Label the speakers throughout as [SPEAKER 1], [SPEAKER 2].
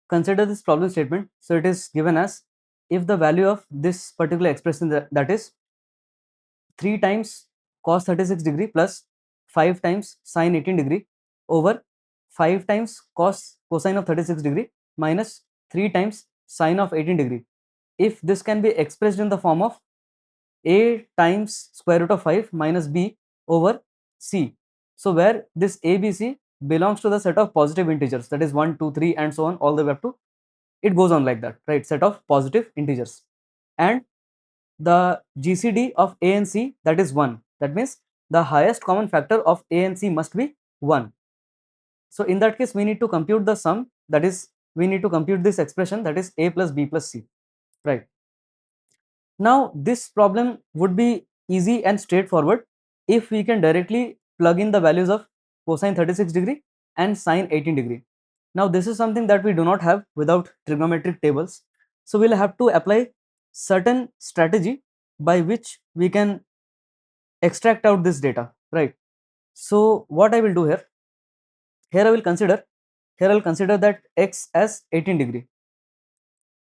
[SPEAKER 1] consider this problem statement. So it is given as, if the value of this particular expression, that is 3 times cos 36 degree plus 5 times sin 18 degree over 5 times cosine of 36 degree minus 3 times sine of 18 degree, if this can be expressed in the form of a times square root of 5 minus b over c. So where this a, b, c belongs to the set of positive integers, that is 1, 2, 3 and so on, all the way up to, it goes on like that, right, set of positive integers, and the GCD of a and c, that is 1. That means the highest common factor of a and c must be 1. So in that case we need to compute the sum, that is we need to compute this expression, that is a plus b plus c, right. Now this problem would be easy and straightforward if we can directly plug in the values of cosine 36 degree and sine 18 degree. Now this is something that we do not have without trigonometric tables. So we'll have to apply certain strategy by which we can extract out this data, right. So what I will do here, I will consider that x as 18 degree.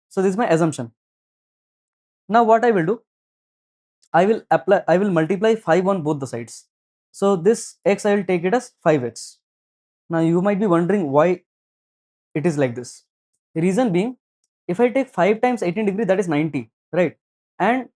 [SPEAKER 1] So this is my assumption. Now what I will do, I will multiply 5 on both the sides. So this x I will take it as 5x. Now you might be wondering why it is like this. Reason being, if I take 5 times 18 degree, that is 90, right? And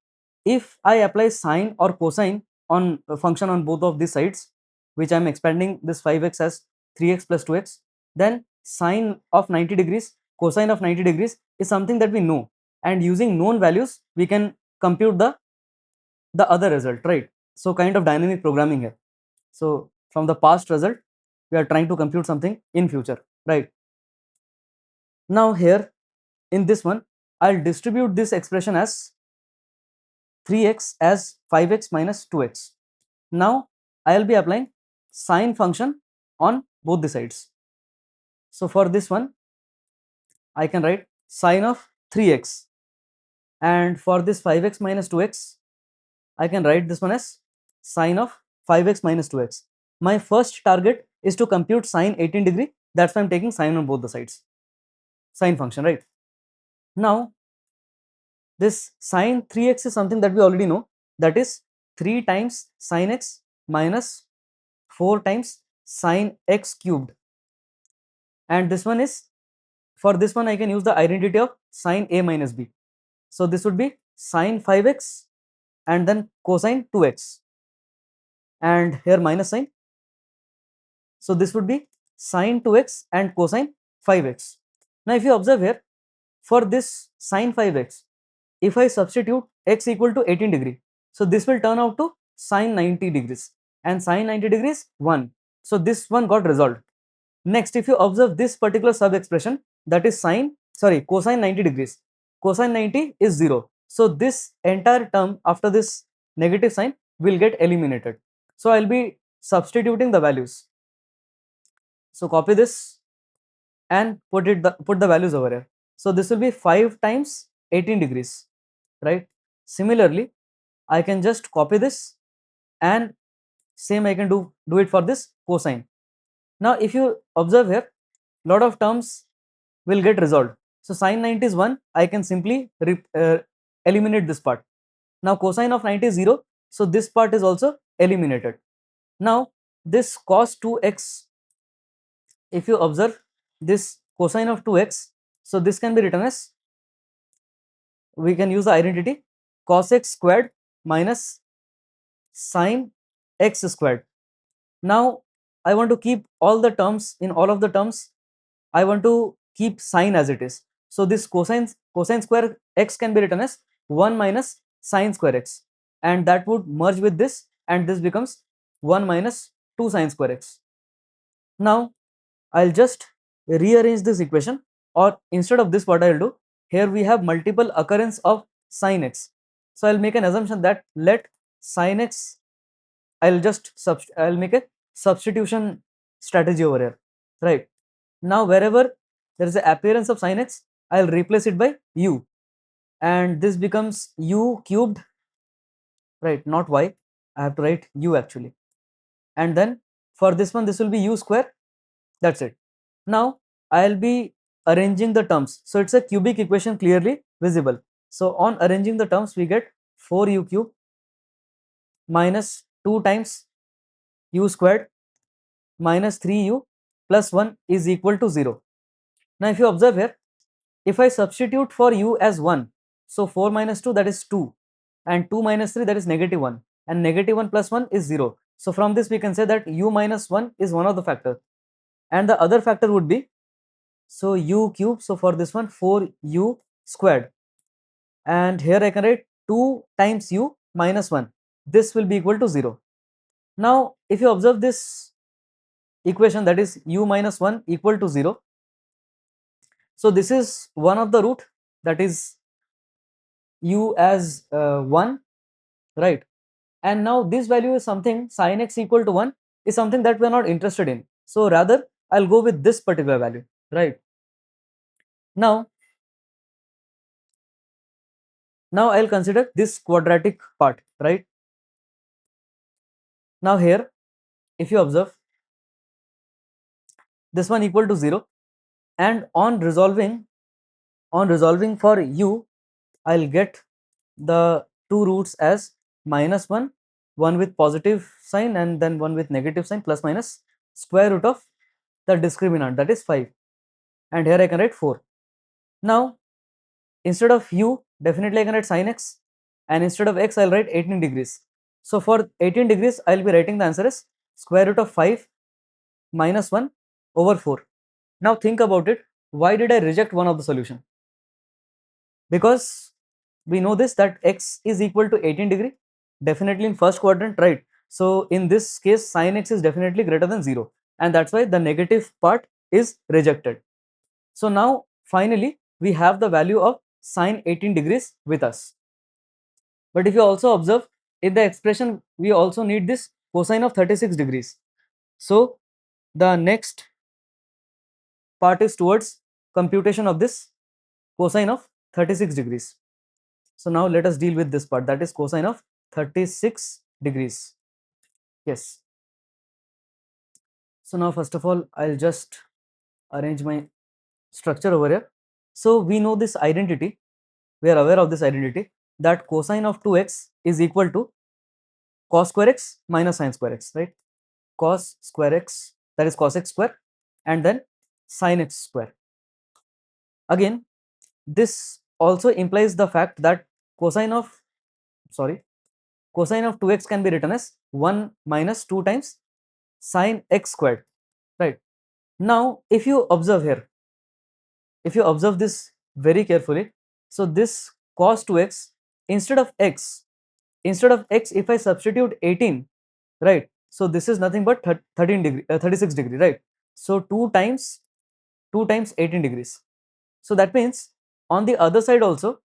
[SPEAKER 1] if I apply sine or cosine on a function on both of these sides, which I am expanding this 5x as 3x plus 2x, then sine of 90 degrees, cosine of 90 degrees is something that we know, and using known values we can compute the other result, right. So kind of dynamic programming here. So from the past result we are trying to compute something in future, right. Now here in this one I'll distribute this expression as 3x as 5x minus 2x. Now I'll be applying sine function on both the sides. So for this one I can write sine of 3x, and for this 5x minus 2x I can write this one as sine of 5x minus 2x. My first target is to compute sine 18 degree, that's why I'm taking sine on both the sides, sine function, right. Now this sine 3x is something that we already know, that is 3 times sine x minus 4 times sine x cubed, and this one is, for this one I can use the identity of sine a minus b. So this would be sine 5x and then cosine 2x, and here minus sign. So this would be sine 2x and cosine 5x. Now if you observe here, for this sine 5x, if I substitute x equal to 18 degree, so this will turn out to sine 90 degrees, and sine 90 degrees 1. So this one got resolved. Next, if you observe this particular sub expression, that is cosine 90 degrees, cosine 90 is 0. So this entire term after this negative sign will get eliminated. So I'll be substituting the values. So copy this and put the values over here. So this will be 5 times 18 degrees, right. Similarly I can just copy this, and same I can do it for this cosine. Now if you observe here, lot of terms will get resolved. So sine 90 is 1, I can simply eliminate this part. Now cosine of 90 is 0, so this part is also eliminated. Now this cos 2x, if you observe this cosine of 2x, so this can be written as, we can use the identity cos x squared minus sine x squared. Now I want to keep all the terms, in all of the terms I want to keep sine as it is. So this cosine square x can be written as 1 minus sine square x, and that would merge with this, and this becomes 1 minus 2 sine square x. Now I'll just rearrange this equation, or instead of this what I'll do, here we have multiple occurrence of sine x. So I'll make an assumption that let sine x, I'll make a substitution strategy over here, right. Now wherever there is an appearance of sine x, I'll replace it by u, and this becomes u cubed, right, not y, I have to write u actually, and then for this one this will be u square, that's it. Now I'll be arranging the terms, so it's a cubic equation clearly visible. So on arranging the terms, we get 4u cube minus 2 times u squared minus 3u plus 1 is equal to 0. Now if you observe here, if I substitute for u as 1, so 4 minus 2, that is 2, and 2 minus 3, that is -1, and -1 plus 1 is 0. So from this we can say that u minus 1 is one of the factors, and the other factor would be, so u cube, so for this one 4u squared, and here I can write 2 times u minus 1, this will be equal to 0. Now if you observe this equation, that is u minus 1 equal to 0, so this is one of the root, that is u as 1, right? And now this value is something, sin x equal to 1 is something that we are not interested in, so rather I'll go with this particular value, right? Now I'll consider this quadratic part, right? Now here, if you observe, this one equal to 0, and on resolving for u, I'll get the two roots as -1, one with positive sign and then one with negative sign, plus minus square root of the discriminant, that is 5, and here I can write 4. Now instead of u, definitely I can write sin x, and instead of x I'll write 18 degrees. So for 18 degrees I'll be writing the answer as square root of 5 minus 1 over 4. Now think about it, why did I reject one of the solution? Because we know this, that x is equal to 18 degree, definitely in first quadrant, right? So in this case sin x is definitely greater than 0, and that's why the negative part is rejected. So now finally we have the value of sin 18 degrees with us. But if you also observe, in the expression we also need this cosine of 36 degrees. So the next part is towards computation of this cosine of 36 degrees. So now let us deal with this part, that is cosine of 36 degrees. Yes. So now first of all I'll just arrange my structure over here. So we know this identity, we are aware of this identity, that cosine of 2x is equal to cos square x minus sin square x, right? Cos square x, that is cos x square, and then sin x square. Again, this also implies the fact that cosine of 2x can be written as 1 minus 2 times sin x squared, right? Now if you observe here, if you observe this very carefully, so this cos 2x, instead of x, if I substitute 18, right? So this is nothing but 13 degree 36 degree, right? So 2 times 18 degrees. So that means on the other side also,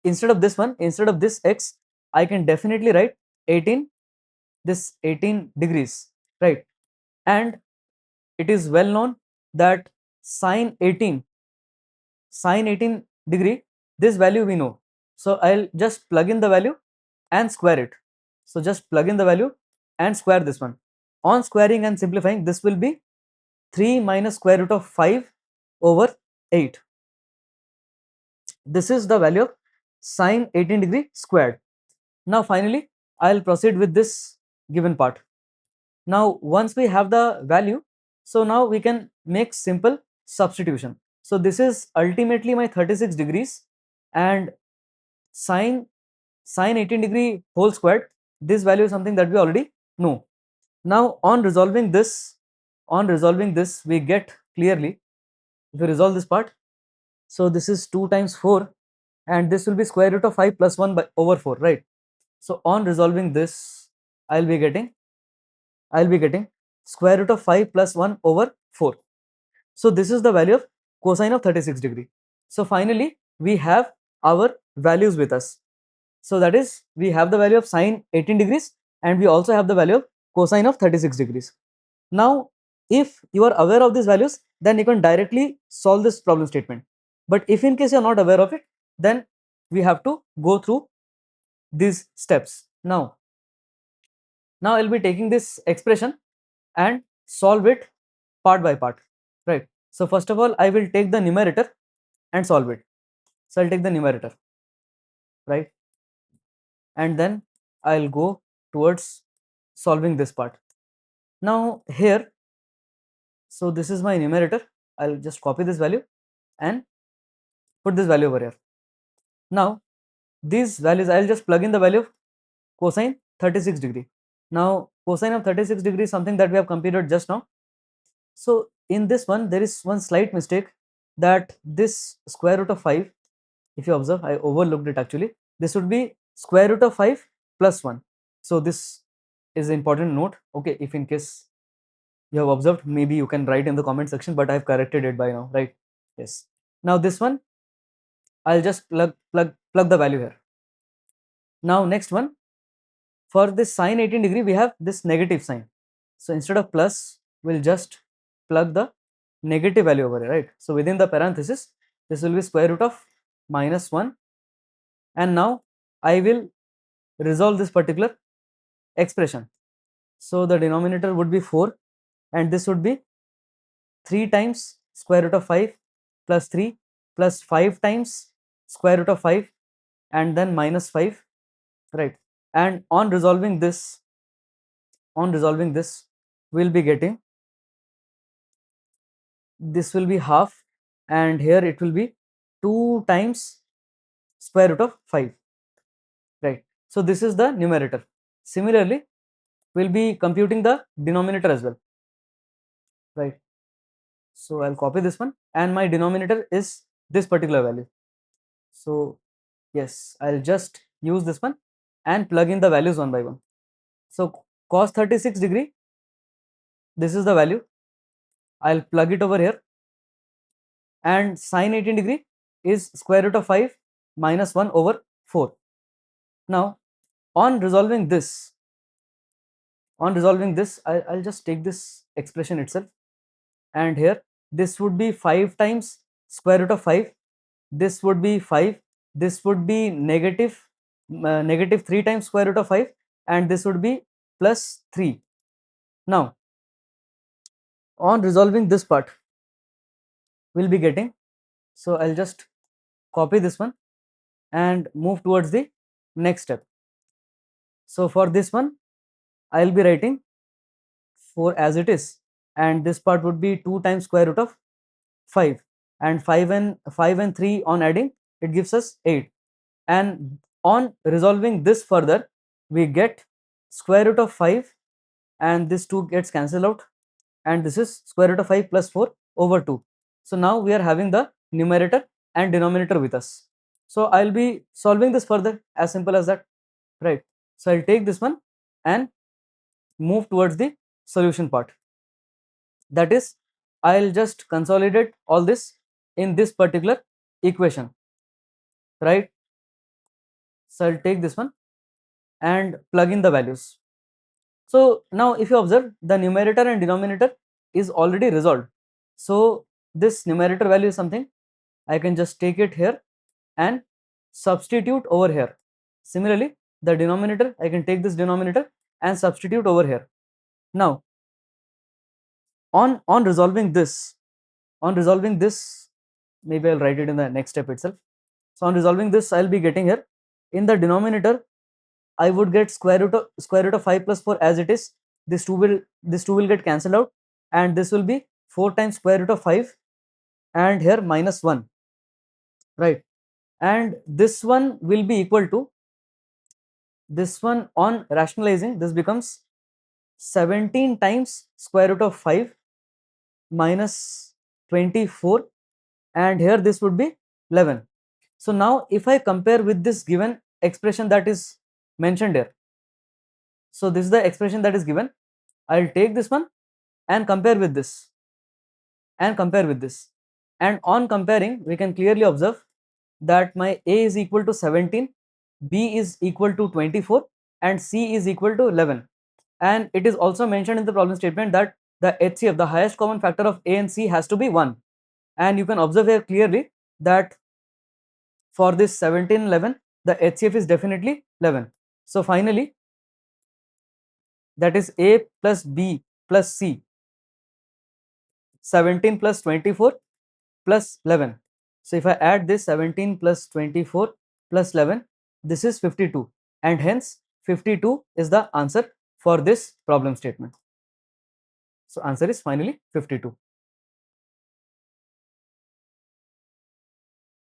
[SPEAKER 1] instead of this x, I can definitely write 18, this 18 degrees, right? And it is well known that sine 18 degree, this value we know, so I'll just plug in the value and square it. So just plug in the value and square this one. On squaring and simplifying, this will be 3 minus square root of 5 over 8. This is the value of sine 18 degree squared. Now finally I'll proceed with this given part. Now once we have the value, so now we can make simple substitution. So this is ultimately my 36 degrees, and sine 18 degree whole squared, this value is something that we already know. Now on resolving this, we get clearly, if we resolve this part, so this is 2 times 4, and this will be square root of 5 plus 1 by over 4, right? So on resolving this, I'll be getting square root of 5 plus 1 over 4. So this is the value of cosine of 36 degree. So finally we have our values with us. So that is, we have the value of sine 18 degrees, and we also have the value of cosine of 36 degrees. Now if you are aware of these values, then you can directly solve this problem statement. But if in case you are not aware of it, then we have to go through these steps. Now I'll be taking this expression and solve it part by part, right? So first of all, I will take the numerator and solve it. So I'll take the numerator, right, and then I'll go towards solving this part. Now here, so this is my numerator. I'll just copy this value and put this value over here. Now these values, I'll just plug in the value of cosine 36 degree. Now cosine of 36 degree is something that we have computed just now. So in this one, there is one slight mistake, that this square root of 5, if you observe, I overlooked it actually. This would be square root of 5 plus 1. So this is an important note. Okay, if in case you have observed, maybe you can write in the comment section, but I have corrected it by now, right? Yes. Now this one, I'll just plug the value here. Now next one, for this sine 18 degree, we have this negative sign. So instead of plus, we'll just plug the negative value over here, right? So within the parenthesis, this will be square root of minus 1. And now I will resolve this particular expression. So the denominator would be 4, and this would be 3 times square root of 5 plus 3 plus 5 times square root of 5 and then minus 5, right? And on resolving this, we'll be getting, this will be half, and here it will be 2 times square root of 5, right? So this is the numerator. Similarly, we'll be computing the denominator as well, right? So I'll copy this one, and my denominator is this particular value. So yes, I'll just use this one and plug in the values one by one. So cos 36 degree, this is the value, I'll plug it over here, and sine 18 degree is square root of 5 minus 1 over 4. Now on resolving this, I'll just take this expression itself, and here this would be 5 times square root of 5, this would be 5, this would be negative 3 times square root of 5, and this would be plus 3. Now on resolving this part, we'll be getting, so I'll just copy this one and move towards the next step. So for this one, I'll be writing 4 as it is, and this part would be 2 times square root of 5, and 5 and 3 on adding, it gives us 8. And on resolving this further, we get square root of 5, and this 2 gets cancelled out, and this is square root of 5 plus 4 over 2. So now we are having the numerator and denominator with us. So I'll be solving this further, as simple as that, right? So I'll take this one and move towards the solution part. That is, I'll just consolidate all this in this particular equation, right? So I'll take this one and plug in the values. So now if you observe, the numerator and denominator is already resolved. So this numerator value is something, I can just take it here and substitute over here. Similarly, the denominator, I can take this denominator and substitute over here. Now on resolving this, maybe I'll write it in the next step itself. So on resolving this, I'll be getting here, in the denominator, I would get square root of 5 plus 4 as it is. This 2 will get cancelled out, and this will be 4 times square root of 5, and here minus 1, right? And this one will be equal to this one. On rationalizing, this becomes 17 times square root of 5 minus 24, and here this would be 11. So now if I compare with this given expression that is mentioned here, so this is the expression that is given, I'll take this one and compare with this, and on comparing, we can clearly observe that my A is equal to 17, B is equal to 24, and C is equal to 11. And it is also mentioned in the problem statement that the HCF, the highest common factor of A and C, has to be 1. And you can observe here clearly that for this 17, 11, the HCF is definitely 11. So finally, that is A plus B plus C. 17 plus 24 plus 11. So if I add this 17 plus 24 plus 11, this is 52, and hence 52 is the answer for this problem statement. So answer is finally 52.